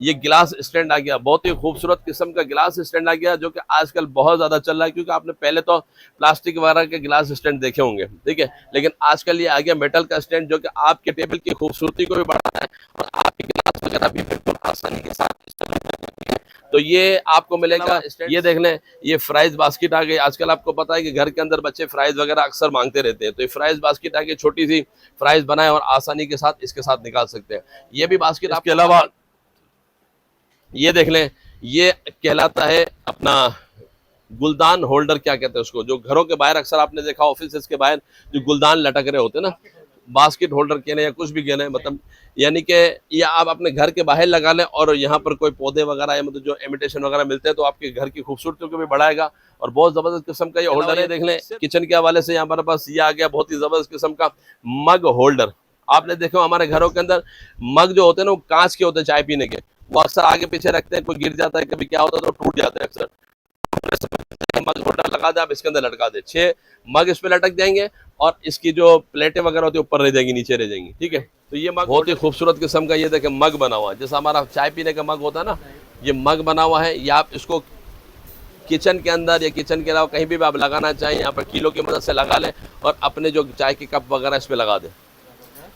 ये गिलास स्टैंड आ गया, बहुत ही खूबसूरत किस्म का गिलास स्टैंड आ गया, जो कि आजकल बहुत ज्यादा चल रहा है। क्योंकि आपने पहले तो प्लास्टिक वगैरह के गिलास स्टैंड देखे होंगे, ठीक है, लेकिन आजकल ये आ गया मेटल का स्टैंड, जो कि आपके टेबल की खूबसूरती को भी बढ़ाता है और आपके गिलास वगैरह भी बिल्कुल आसानी के साथ इस्तेमाल कर सकते हैं। तो ये आपको मिलेगा। ये देख लें, ये फ्राइज बास्केट आ गई। आजकल आपको पता है कि घर के अंदर बच्चे फ्राइज वगैरह अक्सर मांगते रहते हैं, तो ये फ्राइज बास्केट आ गई, छोटी सी फ्राइज बनाए और आसानी के साथ इसके साथ निकाल सकते हैं। ये भी बास्केट। इसके अलावा ये देख लें, ये कहलाता है अपना गुलदान होल्डर, क्या कहते हैं उसको, जो घरों के बाहर अक्सर आपने देखा ऑफिस के बाहर जो गुलदान लटक रहे होते हैं ना, बास्केट होल्डर कहने या कुछ भी कहने, मतलब यानी कि ये आप अपने घर के बाहर लगा लें और यहाँ पर कोई पौधे वगैरह या मतलब जो इमिटेशन वगैरह मिलते हैं तो आपके घर की खूबसूरती को भी बढ़ाएगा। और बहुत जबरदस्त किस्म का ये होल्डर है। देख लें, किचन के हवाले से यहाँ पर पास ये आ गया बहुत ही जबरदस्त किस्म का मग होल्डर। आपने देखो हमारे घरों के अंदर मग जो होते हैं ना, वो कांच के होते हैं चाय पीने के, वो अक्सर आगे पीछे रखते हैं, कोई गिर जाता है, कभी क्या होता है तो टूट जाते हैं अक्सर। मग होल्डर लगा दे, आप इसके अंदर लटका दे, 6 मग इसमें लटक जाएंगे और इसकी जो प्लेटें वगैरह होती है ऊपर रह जाएंगी, नीचे रह जाएंगी, ठीक है। तो ये मग बहुत ही खूबसूरत किस्म का, ये देखें मग बना हुआ है, जैसा हमारा चाय पीने का मग होता है ना, ये मग बना हुआ है। ये आप इसको किचन के अंदर या किचन के अलावा कहीं भी आप लगाना चाहें, यहाँ पर किलो की मदद से लगा लें और अपने जो चाय के कप वगैरह इस पर लगा दें।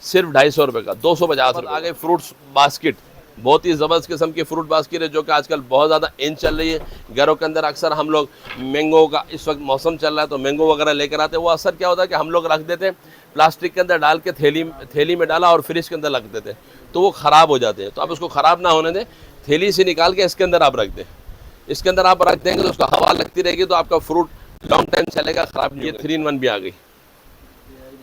सिर्फ 250 रुपये का, 250 रुपये। आगे फ्रूट्स बास्केट, बहुत ही ज़बरदस्त किस्म की फ्रूट बास्केट है, जो कि आजकल बहुत ज़्यादा इन चल रही है घरों के अंदर। अक्सर हम लोग मैंगो का इस वक्त मौसम चल रहा है तो मैंगो वगैरह लेकर आते हैं। वो असर क्या होता है कि हम लोग रख देते हैं प्लास्टिक के अंदर डाल के, थैली में डाला और फ्रिज के अंदर रख देते हैं, तो वो ख़राब हो जाते हैं। तो आप उसको ख़राब ना होने दें, थैली से निकाल के इसके अंदर आप रख दें। इसके अंदर आप रख देंगे तो उसका हवा लगती रहेगी, तो आपका फ्रूट लॉन्ग टाइम चलेगा, ख़राब नहीं। ये 3 in 1 भी आ गई।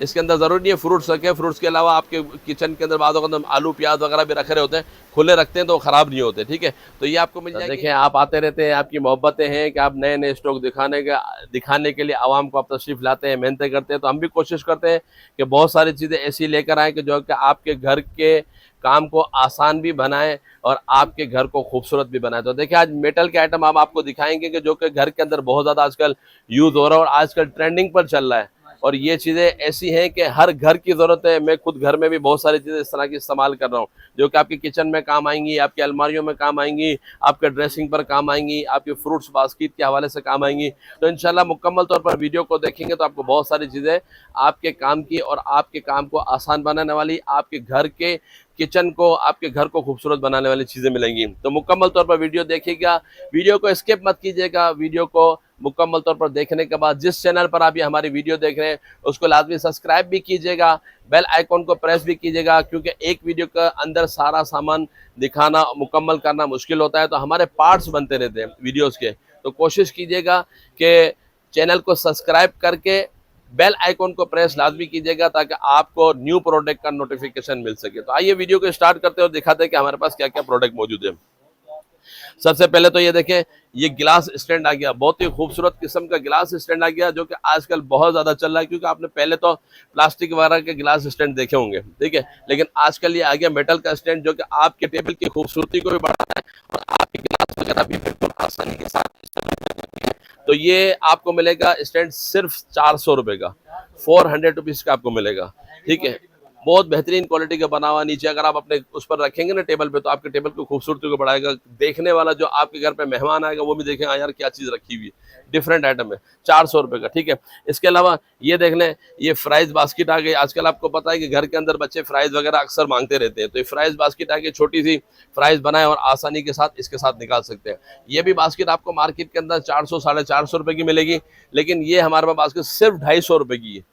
इसके अंदर ज़रूरी नहीं है फ्रूट्स रखें, फ्रूट्स के अलावा आपके किचन के अंदर बाज़ों के अंदर आलू प्याज वगैरह भी रखे रहे होते हैं, खुले रखते हैं तो ख़राब नहीं होते, ठीक है। तो ये आपको मिल जाएगा। देखें, आप आते रहते हैं, आपकी मोहब्बतें हैं कि आप नए नए स्टॉक दिखाने के लिए आवाम को आप तशरीफ़ लाते हैं, मेहनतें करते हैं। तो हम भी कोशिश करते हैं कि बहुत सारी चीज़ें ऐसी लेकर आएँ कि जो कि आपके घर के काम को आसान भी बनाएं और आपके घर को खूबसूरत भी बनाए। तो देखिए, आज मेटल के आइटम हम आपको दिखाएंगे कि जो कि घर के अंदर बहुत ज़्यादा आजकल यूज़ हो रहा है और आजकल ट्रेंडिंग पर चल रहा है। और ये चीज़ें ऐसी हैं कि हर घर की ज़रूरत है। मैं खुद घर में भी बहुत सारी चीज़ें इस तरह की इस्तेमाल कर रहा हूँ, जो कि आपके किचन में काम आएंगी, आपकी अलमारियों में काम आएंगी, आपके ड्रेसिंग पर काम आएंगी, आपके फ्रूट्स बास्केट के हवाले से काम आएंगी। तो इंशाल्लाह मुकम्मल तौर पर वीडियो को देखेंगे तो आपको बहुत सारी चीज़ें आपके काम की और आपके काम को आसान बनाने वाली, आपके घर के किचन को, आपके घर को खूबसूरत बनाने वाली चीज़ें मिलेंगी। तो मुकम्मल तौर पर वीडियो देखिएगा, वीडियो को स्किप मत कीजिएगा। वीडियो को मुकम्मल तौर पर देखने के बाद जिस चैनल पर आप ये हमारी वीडियो देख रहे हैं उसको लाजमी सब्सक्राइब भी कीजिएगा, बेल आइकॉन को प्रेस भी कीजिएगा, क्योंकि एक वीडियो के अंदर सारा सामान दिखाना मुकम्मल करना मुश्किल होता है। तो हमारे पार्ट्स बनते रहते हैं वीडियोज़ के, तो कोशिश कीजिएगा कि चैनल को सब्सक्राइब करके बेल आइकॉन को प्रेस लाजमी कीजिएगा ताकि आपको न्यू प्रोडक्ट का नोटिफिकेशन मिल सके। तो आइए वीडियो को स्टार्ट करते हैं और दिखाते हैं कि हमारे पास क्या क्या प्रोडक्ट मौजूद है। सबसे पहले तो ये देखें, ये गिलास स्टैंड आ गया, बहुत ही खूबसूरत किस्म का गिलास स्टैंड आ गया, जो कि आजकल बहुत ज़्यादा चल रहा है। क्योंकि आपने पहले तो प्लास्टिक वगैरह के गिलास स्टैंड देखे होंगे, ठीक है, लेकिन आजकल ये आ गया मेटल का स्टैंड, जो कि आपके टेबल की खूबसूरती को भी बढ़ाता है और आपके गिलास वगैरह भी बिल्कुल आसानी के साथ इस्तेमाल कर सकते हैं। तो ये आपको मिलेगा स्टैंड सिर्फ 400 रुपये का, 400 रुपीज़ का आपको मिलेगा, ठीक है। बहुत बेहतरीन क्वालिटी का बना हुआ। नीचे अगर आप अपने उस पर रखेंगे ना टेबल पे, तो आपके टेबल की खूबसूरती को बढ़ाएगा। देखने वाला जो आपके घर पे मेहमान आएगा वो भी देखेगा यार क्या चीज़ रखी हुई है, डिफरेंट आइटम है। 400 रुपये का, ठीक है। इसके अलावा ये देख लें, ये फ्राइज बास्केट आ गई। आजकल आपको पता है कि घर के अंदर बच्चे फ्राइज वगैरह अक्सर मांगते रहते हैं, तो ये फ्राइज बास्केट आ गई, छोटी सी फ्राइज बनाए और आसानी के साथ इसके साथ निकाल सकते हैं। ये भी बास्केट आपको मार्केट के अंदर 400 साढ़े 400 रुपये की मिलेगी, लेकिन ये हमारे पास बास्केट सिर्फ 250 रुपये की है,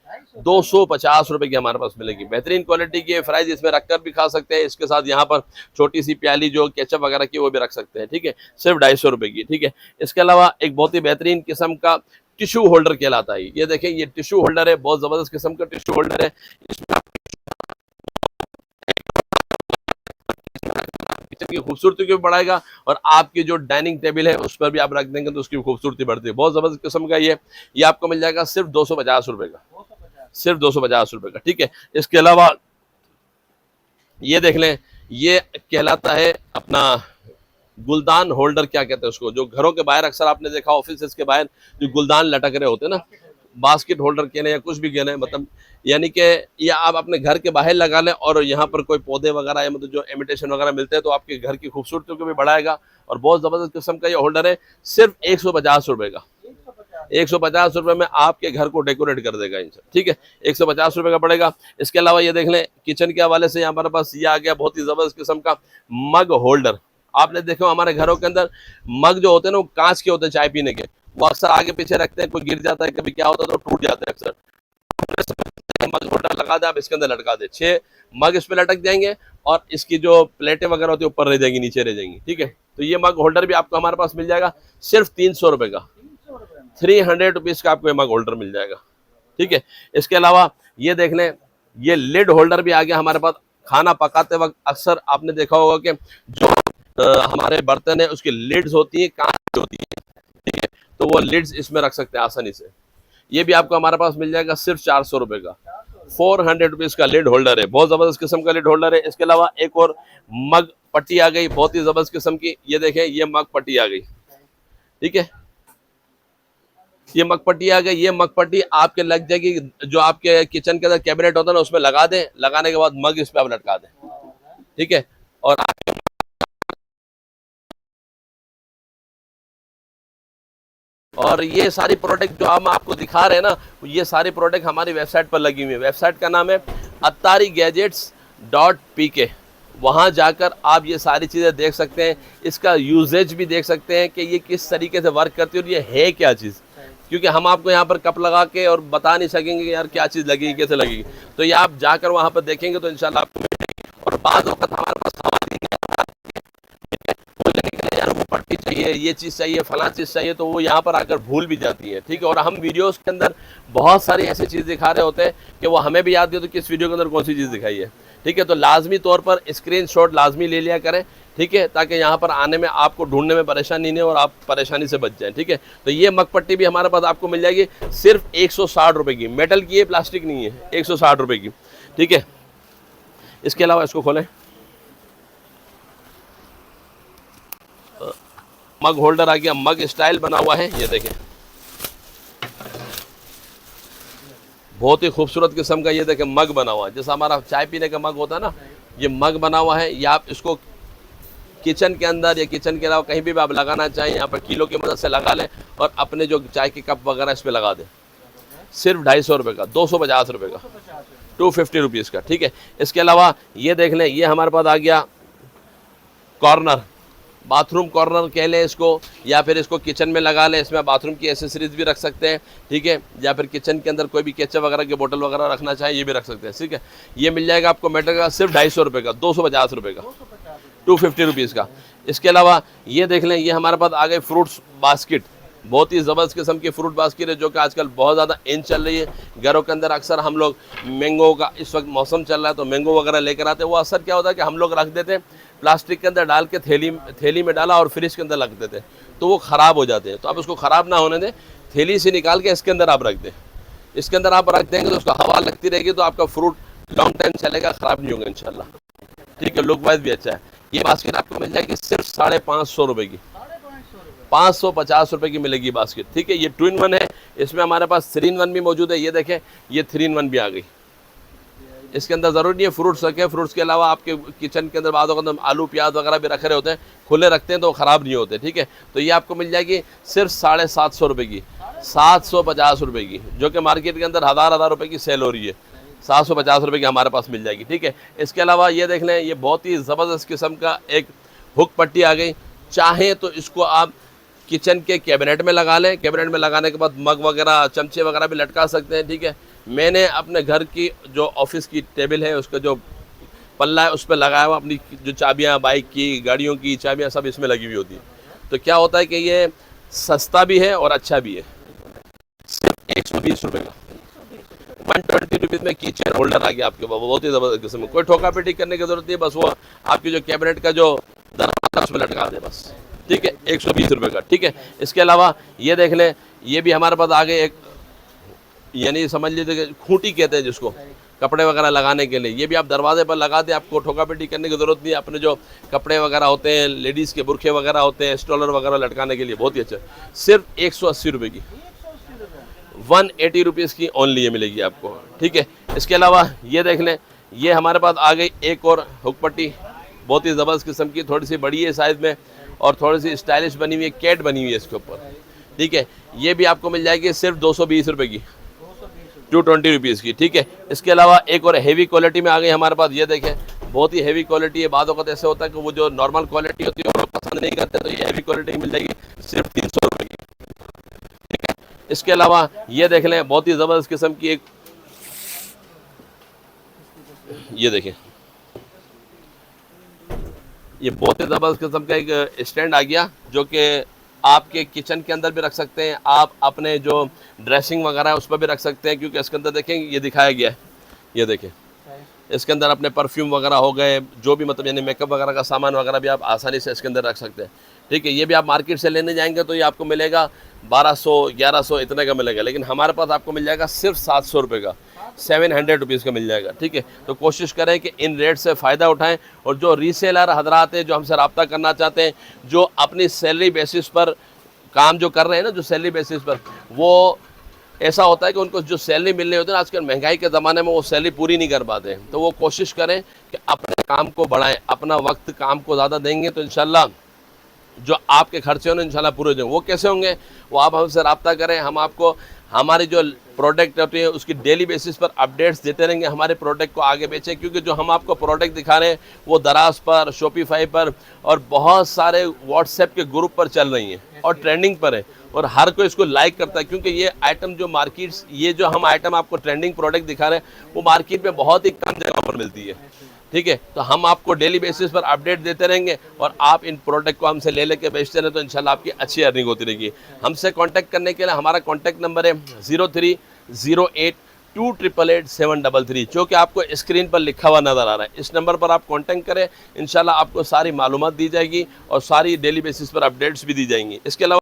250 रुपये की हमारे पास मिलेगी। बेहतरीन क्वालिटी की फ्राइज, इसमें रखकर भी खा सकते हैं। इसके साथ यहाँ पर छोटी सी प्याली जो केचप वगैरह की वो भी रख सकते हैं, ठीक है, सिर्फ 250 रुपये की, ठीक है। इसके अलावा एक बहुत ही बेहतरीन किस्म का टिश्यू होल्डर कहलाता है। ये देखें, ये टिश्यू होल्डर है, बहुत जबरदस्त किस्म का टिश्यू होल्डर है। इसमें किचन की खूबसूरती को भी बढ़ाएगा और आपकी जो डाइनिंग टेबल है उस पर भी आप रख देंगे तो उसकी खूबसूरती बढ़ती है। बहुत जबरदस्त किस्म का ये आपको मिल जाएगा सिर्फ 250 रुपये का, सिर्फ 250 रुपये का, ठीक है। इसके अलावा ये देख लें, ये कहलाता है अपना गुलदान होल्डर, क्या कहते हैं उसको, जो घरों के बाहर अक्सर आपने देखा ऑफिस के बाहर जो गुलदान लटक रहे होते हैं ना, बास्केट होल्डर कहने या कुछ भी कहने, मतलब यानी कि ये आप अपने घर के बाहर लगा लें और यहाँ पर कोई पौधे वगैरह या मतलब जो इमिटेशन वगैरह मिलते हैं तो आपके घर की खूबसूरती को भी बढ़ाएगा। और बहुत ज़बरदस्त किस्म का ये होल्डर है, सिर्फ 150 रुपये का। 150 रुपये में आपके घर को डेकोरेट कर देगा इनसे, ठीक है। 150 रुपये का पड़ेगा। इसके अलावा ये देख लें, किचन के हवाले से हमारे पास ये आ गया बहुत ही ज़बरदस्त किस्म का मग होल्डर। आपने देखो हमारे घरों के अंदर मग जो होते हैं ना वो कांच के होते हैं चाय पीने के, वो अक्सर आगे पीछे रखते हैं, कोई गिर जाता है, कभी क्या होता है तो टूट जाते हैं अक्सर। मग होल्डर लगा दे, आप इसके अंदर लटका दे, 6 मग इस पे लटक जाएंगे और इसकी जो प्लेटें वगैरह होती है ऊपर रह जाएंगी, नीचे रह जाएंगी, ठीक है। तो ये मग होल्डर भी आपको हमारे पास मिल जाएगा सिर्फ 300 रुपये का। 300 रुपीज़ का आपको ये मग होल्डर मिल जाएगा, ठीक है। इसके अलावा ये देख लें, ये लिड होल्डर भी आ गया हमारे पास। खाना पकाते वक्त अक्सर आपने देखा होगा कि जो हमारे बर्तन है उसकी लिड्स होती है, कांच की होती है, ठीक है। तो वो लिड्स इसमें रख सकते हैं आसानी से। ये भी आपको हमारे पास मिल जाएगा सिर्फ 400 रुपये का। 400 रुपीज़ का लिड होल्डर है, बहुत ज़बरदस्त किस्म का लिड होल्डर है। इसके अलावा एक और मग पट्टी आ गई, बहुत ही ज़बरदस्त किस्म की। ये देखें, ये मग पट्टी आ गई, ठीक है। ये मग पट्टी आ गई। ये मग पट्टी आपके लग जाएगी, जो आपके किचन के अंदर कैबिनेट होता है ना उसमें लगा दें, लगाने के बाद मग इस पे आप लटका दें, ठीक है। और ये सारी प्रोडक्ट जो हम आपको दिखा रहे हैं ना, ये सारी प्रोडक्ट हमारी वेबसाइट पर लगी हुई है। वेबसाइट का नाम है attarigadgets.pk। वहाँ जाकर आप ये सारी चीज़ें देख सकते हैं, इसका यूजेज भी देख सकते हैं कि ये किस तरीके से वर्क करती है और ये है क्या चीज़। क्योंकि हम आपको यहाँ पर कप लगा के और बता नहीं सकेंगे कि यार क्या चीज़ लगेगी, कैसे लगेगी। तो ये आप जाकर वहाँ पर देखेंगे तो इंशाल्लाह आपको मिलेगी। और बाद वक्त हमारे पास यार वो पट्टी चाहिए, ये चीज़ चाहिए, फला चीज़ चाहिए, तो वो यहाँ पर आकर भूल भी जाती है, ठीक है। और हम वीडियोस के अंदर बहुत सारी ऐसी चीज़ दिखा रहे होते हैं कि वो हमें भी याद नहीं होती किस वीडियो के अंदर कौन सी चीज़ दिखाई है, ठीक है। तो लाजमी तौर पर स्क्रीनशॉट लाजमी ले लिया करें, ठीक है, ताकि यहाँ पर आने में आपको ढूंढने में परेशानी नहीं हो और आप परेशानी से बच जाएं, ठीक है। तो ये मग पट्टी भी हमारे पास आपको मिल जाएगी सिर्फ 160 रुपये की। मेटल की है, प्लास्टिक नहीं है, 160 रुपये की, ठीक है। इसके अलावा इसको खोलें, मग होल्डर आ गया, मग स्टाइल बना हुआ है, ये देखें बहुत ही खूबसूरत किस्म का। ये देखें मग बना हुआ है, जैसा हमारा चाय पीने का मग होता है ना, ये मग बना हुआ है। ये आप इसको किचन के अंदर या किचन के अलावा कहीं भी आप लगाना चाहें, यहाँ पर किलो की मदद से लगा लें और अपने जो चाय के कप वगैरह इस पर लगा दें। सिर्फ 250 रुपये का, 250 रुपये का, 250 रुपीज़ का, ठीक है। इसके अलावा ये देख लें, ये हमारे पास आ गया कॉर्नर, बाथरूम कॉर्नर कह लें इसको, या फिर इसको किचन में लगा लें। इसमें बाथरूम की एसेसरीज भी रख सकते हैं, ठीक है। या फिर किचन के अंदर कोई भी केचप वगैरह की बोतल वगैरह रखना चाहे ये भी रख सकते हैं, ठीक है। ये मिल जाएगा आपको मेटल का सिर्फ 250 रुपये का, 250 रुपये का, 250 रुपीज़ का। इसके अलावा ये देख लें, ये हमारे पास आ गए फ्रूट्स बास्केट, बहुत ही ज़बरदस्त किस्म की फ्रूट बास्केट है जो कि आजकल बहुत ज़्यादा इन चल रही है। घरों के अंदर अक्सर हम लोग मैंगो का इस वक्त मौसम चल रहा है तो मैंगो वगैरह लेकर आते हैं। वो असर क्या होता है कि हम लोग रख देते हैं प्लास्टिक के अंदर डाल के, थैली में डाला और फ्रिज के अंदर रख देते हैं तो वो ख़राब हो जाते हैं। तो आप उसको ख़राब ना होने दें, थैली से निकाल के इसके अंदर आप रख दें। इसके अंदर आप रख देंगे तो उसका हवा लगती रहेगी तो आपका फ्रूट लॉन्ग टाइम चलेगा, ख़राब नहीं होगा इंशाल्लाह, ठीक है। लुक वाइज भी अच्छा है। ये बास्केट आपको मिल जाएगी सिर्फ 550 रुपये की, 550 रुपये की मिलेगी बास्केट, ठीक है। ये 2-in-1 है, इसमें हमारे पास 3-in-1 भी मौजूद है। ये देखें, ये 3-in-1 भी आ गई। इसके अंदर ज़रूरी नहीं है फ्रूट्स रखें, फ्रूट्स के अलावा आपके किचन के अंदर बाद वक्त आलू प्याज वगैरह भी रखे रहे होते हैं, खुले रखते हैं तो ख़राब नहीं होते, ठीक है। तो ये आपको मिल जाएगी सिर्फ 750 रुपये की, 750 रुपये की, जो कि मार्केट के अंदर हज़ार रुपये की सेल हो रही है। 750 रुपये की हमारे पास मिल जाएगी, ठीक है। इसके अलावा ये देख लें, ये बहुत ही ज़बरदस्त किस्म का एक हुक पट्टी आ गई। चाहें तो इसको आप किचन के कैबिनेट में लगा लें, कैबिनेट में लगाने के बाद मग वगैरह चमचे वगैरह भी लटका सकते हैं, ठीक है। मैंने अपने घर की जो ऑफिस की टेबल है उसका जो पल्ला है उस पर लगाया हुआ, अपनी जो चाबियां बाइक की, गाड़ियों की चाबियां सब इसमें लगी हुई होती है। तो क्या होता है कि ये सस्ता भी है और अच्छा भी है। सिर्फ 120 रुपये का, 120 रुपीज़ में किचन होल्डर आ गया आपके पास, बहुत ही ज़बरदस्त किस्म में। कोई ठोका पेटी करने की ज़रूरत नहीं है, बस वो आपकी जो कैबिनेट का जो दरवाजा उसमें लटका दे बस, ठीक है। 120 रुपये का, ठीक है। इसके अलावा ये देख लें, ये भी हमारे पास आ गए एक, यानी समझ लीजिए खूंटी कहते हैं जिसको, कपड़े वगैरह लगाने के लिए। ये भी आप दरवाजे पर लगा दें, आपको ठोका पेटी करने की ज़रूरत नहीं है। अपने जो कपड़े वगैरह होते हैं, लेडीज़ के बुरखे वगैरह होते हैं, स्टॉलर वगैरह लटकाने के लिए बहुत ही अच्छा। सिर्फ 180 रुपये की, 180 रुपीज़ की ओनली ये मिलेगी आपको, ठीक है। इसके अलावा ये देख लें, ये हमारे पास आ गई एक और हुक पट्टी, बहुत ही ज़बरदस्त किस्म की, थोड़ी सी बड़ी है साइज़ में और थोड़ी सी स्टाइलिश बनी हुई है, कैट बनी हुई है इसके ऊपर, ठीक है। ये भी आपको मिल जाएगी सिर्फ 220 रुपये की, 220 रुपीज़ की, ठीक है। इसके अलावा एक और हैवी क्वालिटी में आ गई हमारे पास, ये देखें बहुत ही हैवी क्वालिटी है। बाद वक्त ऐसे होता है कि वो जो नॉर्मल क्वालिटी होती है वो लोग पसंद नहीं करते, तो ये हैवी क्वालिटी मिल जाएगी सिर्फ 300 रुपये की, ठीक है। इसके अलावा ये देख लें, बहुत ही ज़बरदस्त किस्म की एक, ये देखें, ये बहुत ही ज़बरदस्त किस्म का एक स्टैंड आ गया जो कि आपके किचन के अंदर भी रख सकते हैं, आप अपने जो ड्रेसिंग वगैरह है उस पर भी रख सकते हैं, क्योंकि इसके अंदर देखें ये दिखाया गया है, ये देखें इसके अंदर अपने परफ्यूम वगैरह हो गए, जो भी मतलब यानी मेकअप वगैरह का सामान वगैरह भी आप आसानी से इसके अंदर रख सकते हैं, ठीक है। ये भी आप मार्केट से लेने जाएंगे तो ये आपको मिलेगा 1200-1100 इतने का मिलेगा, लेकिन हमारे पास आपको मिल जाएगा सिर्फ 700 रुपये का, 700 रुपीज़ का मिल जाएगा, ठीक है। तो कोशिश करें कि इन रेट से फ़ायदा उठाएं, और जो रीसेलर हजरात हैं जो हमसे रब्ता करना चाहते हैं, जो अपनी सैलरी बेसिस पर काम जो कर रहे हैं ना, जो सैलरी बेसिस पर, वो ऐसा होता है कि उनको जो सैलरी मिलनी होती है ना, आजकल महंगाई के ज़माने में वो सैलरी पूरी नहीं कर पाते हैं, तो वो कोशिश करें कि अपने काम को बढ़ाएं, अपना वक्त काम को ज़्यादा देंगे तो इंशाल्लाह जो आपके खर्चे होंगे इंशाल्लाह पूरे हो जाएंगे। वो कैसे होंगे, वो आप हमसे रब्ता करें, हम आपको हमारी जो प्रोडक्ट होती है उसकी डेली बेसिस पर अपडेट्स देते रहेंगे, हमारे प्रोडक्ट को आगे बेचें, क्योंकि जो हम आपको प्रोडक्ट दिखा रहे हैं वो दराज पर, शॉपिफाई पर और बहुत सारे व्हाट्सएप के ग्रुप पर चल रही हैं और ट्रेंडिंग पर है, और हर कोई इसको लाइक करता है, क्योंकि ये आइटम जो मार्केट्स, ये जो हम आइटम आपको ट्रेंडिंग प्रोडक्ट दिखा रहे हैं वो मार्केट में बहुत ही कम जगह पर मिलती है, ठीक है। तो हम आपको डेली बेसिस पर अपडेट देते रहेंगे और आप इन प्रोडक्ट को हमसे ले लेके बेचते रहे तो इंशाल्लाह आपकी अच्छी अर्निंग होती रहेगी। हमसे कांटेक्ट करने के लिए हमारा कांटेक्ट नंबर है 0308288733, जो कि आपको स्क्रीन पर लिखा हुआ नज़र आ रहा है। इस नंबर पर आप कांटेक्ट करें, इंशाल्लाह आपको सारी मालूमात दी जाएगी और सारी डेली बेसिस पर अपडेट्स भी दी जाएंगी। इसके अलावा